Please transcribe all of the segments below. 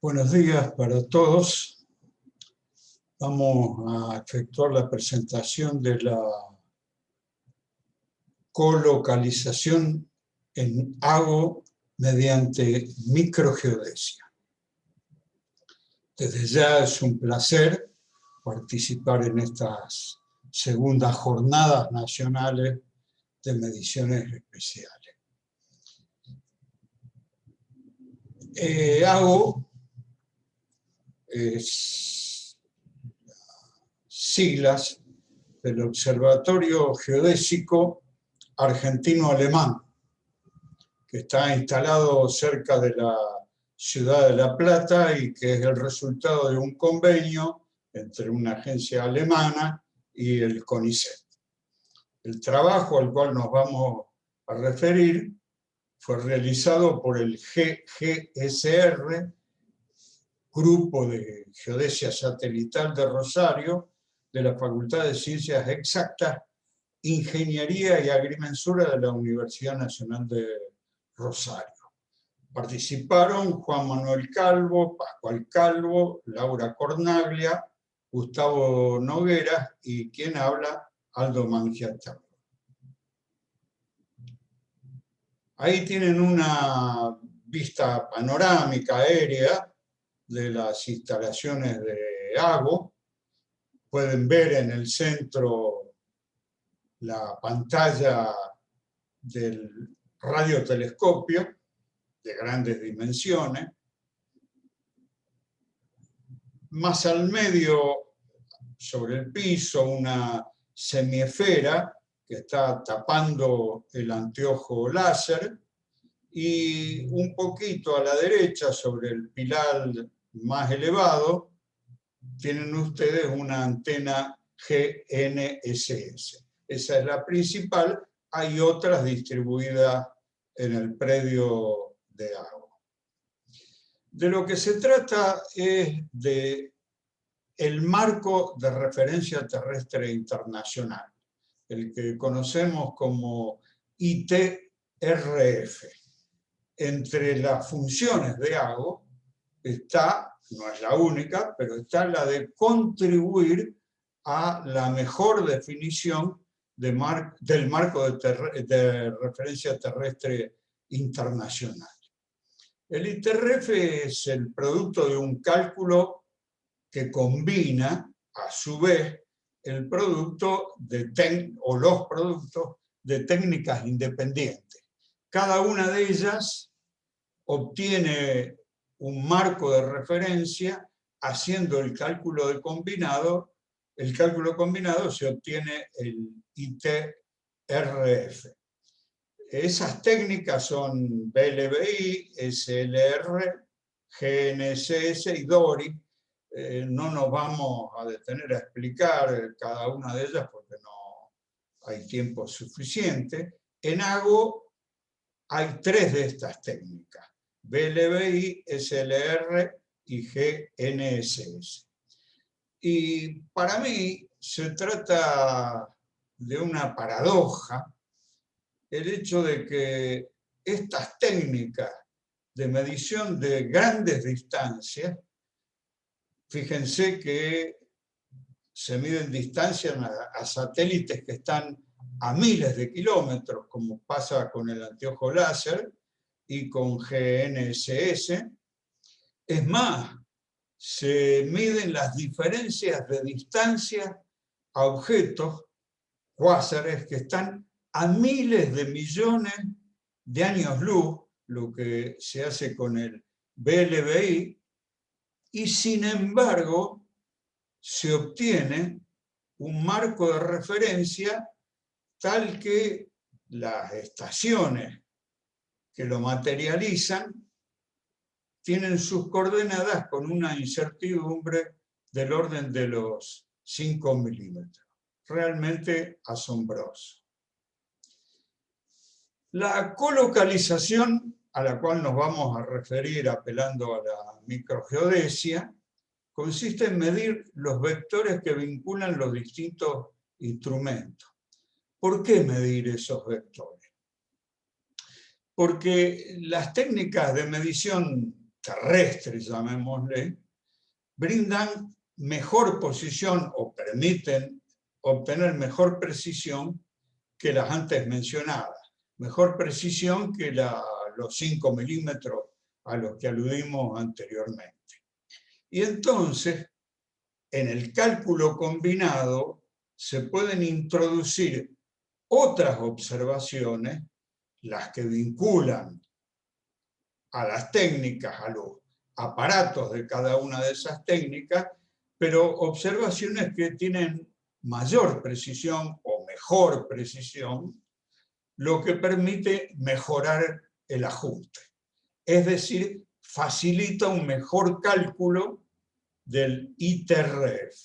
Buenos días para todos. Vamos a efectuar la presentación de la colocalización en Hago mediante microgeodesia. Desde ya es un placer participar en estas segundas jornadas nacionales de mediciones especiales. Hago es siglas del Observatorio Geodésico Argentino-Alemán, que está instalado cerca de la ciudad de La Plata y que es el resultado de un convenio entre una agencia alemana y el CONICET. El trabajo al cual nos vamos a referir fue realizado por el GGSR, Grupo de Geodesia Satelital de Rosario, de la Facultad de Ciencias Exactas, Ingeniería y Agrimensura de la Universidad Nacional de Rosario. Participaron Juan Manuel Calvo, Pascual Calvo, Laura Cornaglia, Gustavo Nogueras y quien habla, Aldo Mangiatarro. Ahí tienen una vista panorámica aérea de las instalaciones de Hago. Pueden ver en el centro la pantalla del radiotelescopio de grandes dimensiones. Más al medio, sobre el piso, una semiesfera que está tapando el anteojo láser, y un poquito a la derecha, sobre el pilar más elevado, tienen ustedes una antena GNSS. Esa es la principal, hay otras distribuidas en el predio de Hago. De lo que se trata es de el marco de referencia terrestre internacional, el que conocemos como ITRF. Entre las funciones de Hago está, no es la única, pero está la de contribuir a la mejor definición del marco de referencia terrestre internacional. El ITRF es el producto de un cálculo que combina, a su vez, el producto o los productos de técnicas independientes. Cada una de ellas obtiene un marco de referencia. Haciendo el cálculo combinado se obtiene el ITRF. Esas técnicas son BLBI, SLR, GNSS y DORI. No nos vamos a detener a explicar cada una de ellas porque no hay tiempo suficiente. En Hago hay 3 de estas técnicas: BLBI, SLR y GNSS. Y para mí se trata de una paradoja el hecho de que estas técnicas de medición de grandes distancias, fíjense que se miden distancias a satélites que están a miles de kilómetros, como pasa con el anteojo láser y con GNSS. Es más, se miden las diferencias de distancia a objetos, cuásares, que están a miles de millones de años luz, lo que se hace con el BLBI, y sin embargo se obtiene un marco de referencia tal que las estaciones que lo materializan tienen sus coordenadas con una incertidumbre del orden de los 5 milímetros. Realmente asombroso. La colocalización, a la cual nos vamos a referir apelando a la microgeodesia, consiste en medir los vectores que vinculan los distintos instrumentos. ¿Por qué medir esos vectores? Porque las técnicas de medición terrestres, llamémosle, brindan mejor posición o permiten obtener mejor precisión que las antes mencionadas. Mejor precisión que los 5 milímetros a los que aludimos anteriormente. Y entonces, en el cálculo combinado, se pueden introducir otras observaciones, las que vinculan a las técnicas, a los aparatos de cada una de esas técnicas, pero observaciones que tienen mayor precisión o mejor precisión, lo que permite mejorar el ajuste. Es decir, facilita un mejor cálculo del ITRF.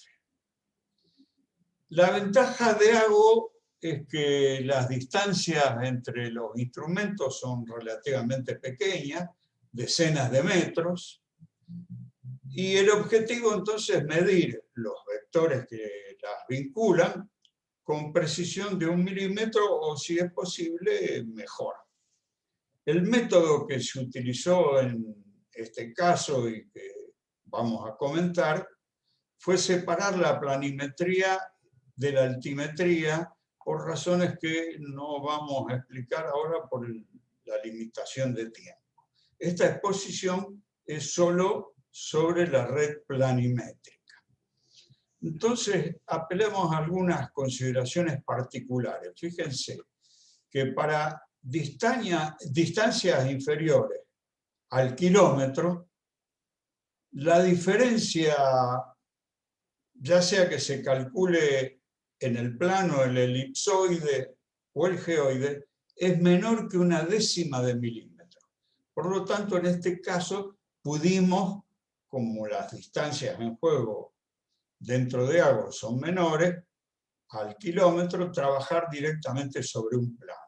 La ventaja de AGO es que las distancias entre los instrumentos son relativamente pequeñas, decenas de metros, y el objetivo entonces es medir los vectores que las vinculan con precisión de 1 milímetro o, si es posible, mejor. El método que se utilizó en este caso y que vamos a comentar fue separar la planimetría de la altimetría por razones que no vamos a explicar ahora por la limitación de tiempo. Esta exposición es solo sobre la red planimétrica. Entonces, apelemos a algunas consideraciones particulares. Fíjense que para distancias inferiores al kilómetro, la diferencia, ya sea que se calcule en el plano el elipsoide o el geoide, es menor que 1/10 de milímetro. Por lo tanto, en este caso, pudimos, como las distancias en juego dentro de AGO son menores, al kilómetro, trabajar directamente sobre un plano.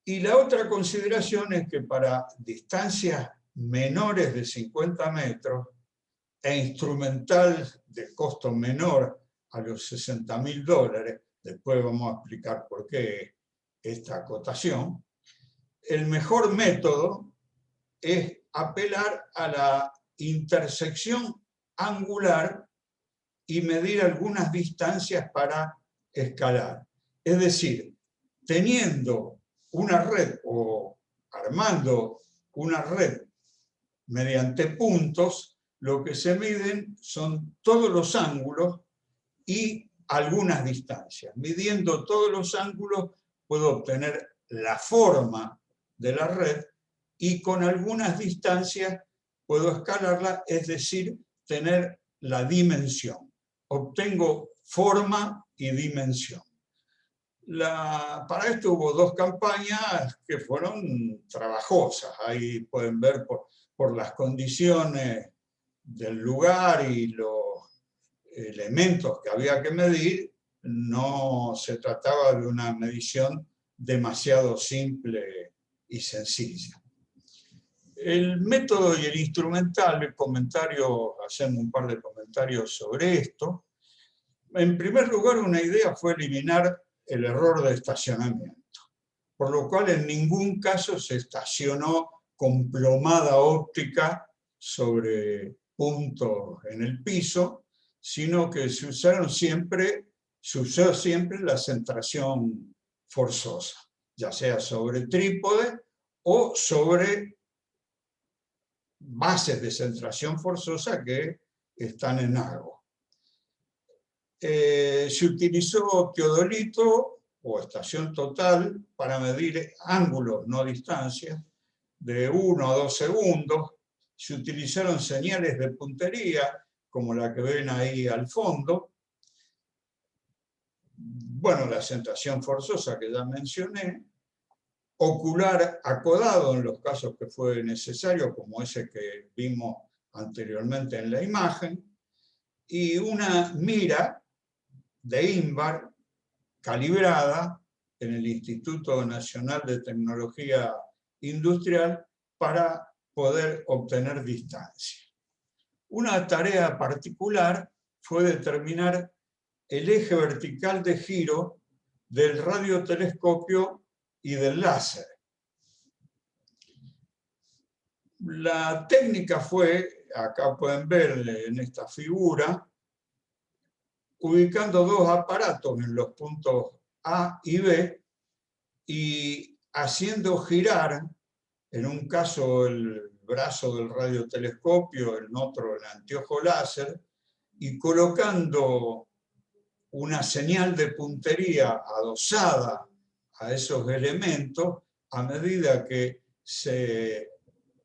Y la otra consideración es que para distancias menores de 50 metros e instrumental de costo menor a los $60.000, después vamos a explicar por qué esta acotación, el mejor método es apelar a la intersección angular y medir algunas distancias para escalar. Es decir, teniendo una red o armando una red mediante puntos, lo que se miden son todos los ángulos y algunas distancias. Midiendo todos los ángulos puedo obtener la forma de la red y con algunas distancias puedo escalarla, es decir, tener la dimensión. Obtengo forma y dimensión. Para esto hubo 2 campañas que fueron trabajosas. Ahí pueden ver por las condiciones del lugar y los elementos que había que medir, no se trataba de una medición demasiado simple y sencilla. El método y el instrumental, hacemos un par de comentarios sobre esto. En primer lugar, una idea fue eliminar el error de estacionamiento, por lo cual en ningún caso se estacionó con plomada óptica sobre puntos en el piso, sino que se usó siempre la centración forzosa, ya sea sobre trípode o sobre bases de centración forzosa que están en AGO. Se utilizó teodolito o estación total para medir ángulos, no distancias, de 1 a 2 segundos. Se utilizaron señales de puntería, como la que ven ahí al fondo. Bueno, la centración forzosa que ya mencioné. Ocular acodado en los casos que fue necesario, como ese que vimos anteriormente en la imagen. Y una mira de INVAR calibrada en el Instituto Nacional de Tecnología Industrial para poder obtener distancia. Una tarea particular fue determinar el eje vertical de giro del radiotelescopio y del láser. La técnica fue, acá pueden ver en esta figura, ubicando dos aparatos en los puntos A y B y haciendo girar, en un caso el brazo del radiotelescopio, en otro el anteojo láser, y colocando una señal de puntería adosada a esos elementos, a medida que se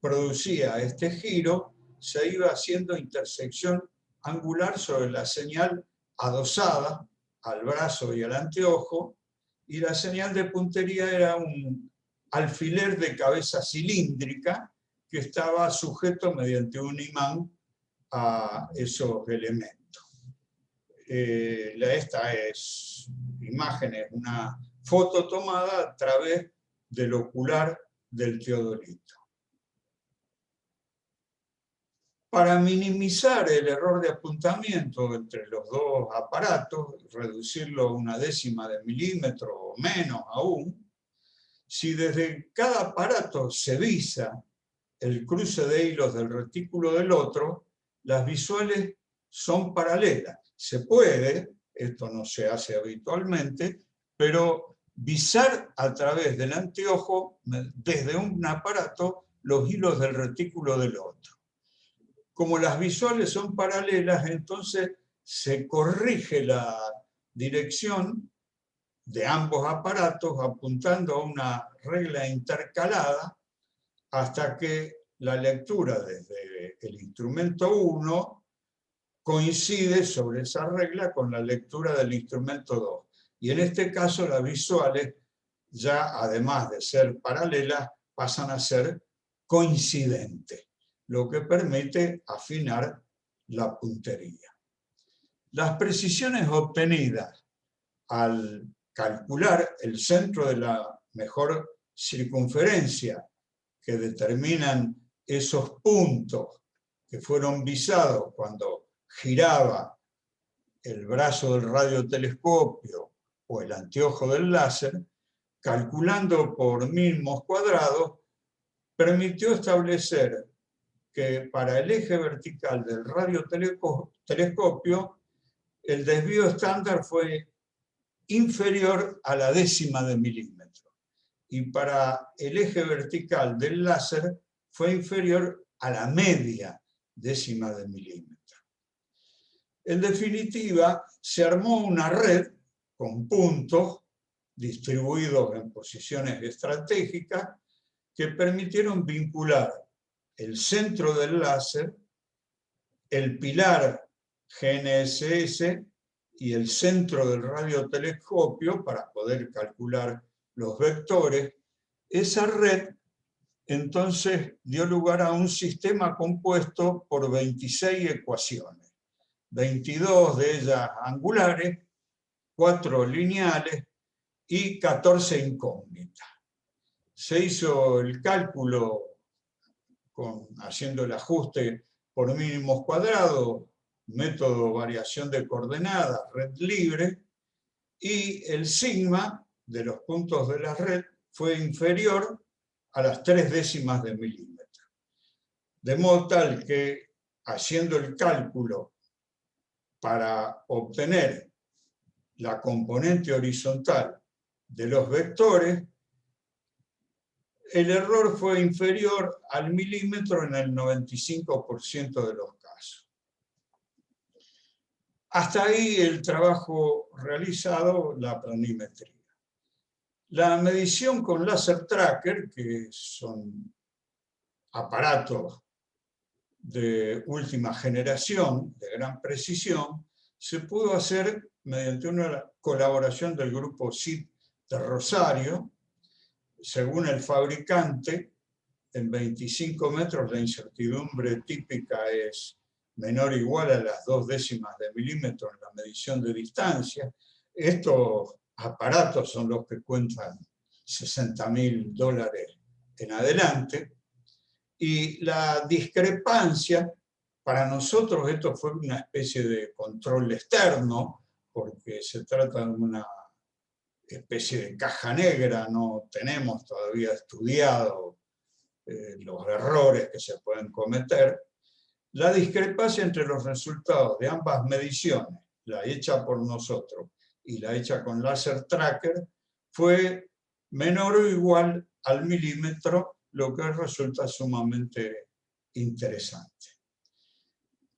producía este giro, se iba haciendo intersección angular sobre la señal adosada al brazo y al anteojo, y la señal de puntería era un alfiler de cabeza cilíndrica que estaba sujeto mediante un imán a esos elementos. Esta imagen es una foto tomada a través del ocular del teodolito. Para minimizar el error de apuntamiento entre los dos aparatos, reducirlo a una décima de milímetro o menos aún, si desde cada aparato se visa el cruce de hilos del retículo del otro, las visuales son paralelas. Se puede, esto no se hace habitualmente, pero visar a través del anteojo, desde un aparato, los hilos del retículo del otro. Como las visuales son paralelas, entonces se corrige la dirección de ambos aparatos apuntando a una regla intercalada hasta que la lectura desde el instrumento 1 coincide sobre esa regla con la lectura del instrumento 2. Y en este caso las visuales, ya además de ser paralelas, pasan a ser coincidentes, lo que permite afinar la puntería. Las precisiones obtenidas al calcular el centro de la mejor circunferencia que determinan esos puntos que fueron visados cuando giraba el brazo del radiotelescopio o el anteojo del láser, calculando por mínimos cuadrados, permitió establecer que para el eje vertical del radiotelescopio el desvío estándar fue inferior a la décima de milímetro y para el eje vertical del láser fue inferior a la media décima de milímetro. En definitiva, se armó una red con puntos distribuidos en posiciones estratégicas que permitieron vincular el centro del láser, el pilar GNSS y el centro del radiotelescopio para poder calcular los vectores. Esa red entonces dio lugar a un sistema compuesto por 26 ecuaciones, 22 de ellas angulares, 4 lineales y 14 incógnitas. Se hizo el cálculo haciendo el ajuste por mínimos cuadrados, método variación de coordenadas, red libre, y el sigma de los puntos de la red fue inferior a las 3 décimas de milímetro. De modo tal que, haciendo el cálculo para obtener la componente horizontal de los vectores, el error fue inferior al milímetro en el 95% de los casos. Hasta ahí el trabajo realizado, la planimetría. La medición con láser tracker, que son aparatos de última generación, de gran precisión, se pudo hacer mediante una colaboración del grupo CID de Rosario. Según el fabricante, en 25 metros la incertidumbre típica es menor o igual a las 2 décimas de milímetro en la medición de distancia. Estos aparatos son los que cuentan $60.000 en adelante. Y la discrepancia, para nosotros esto fue una especie de control externo, porque se trata de una especie de caja negra, no tenemos todavía estudiado los errores que se pueden cometer, la discrepancia entre los resultados de ambas mediciones, la hecha por nosotros y la hecha con láser tracker, fue menor o igual al milímetro, lo que resulta sumamente interesante.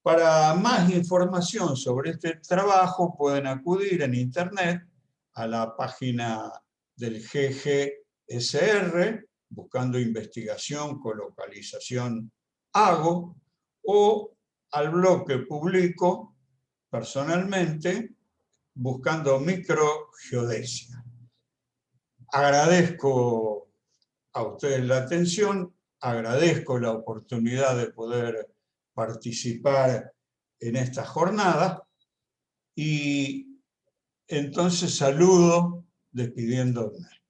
Para más información sobre este trabajo pueden acudir en internet a la página del GGSR, buscando investigación, colocalización, hago, o al blog que publico personalmente, buscando microgeodesia. Agradezco a ustedes la atención, agradezco la oportunidad de poder participar en esta jornada y entonces saludo despidiéndome.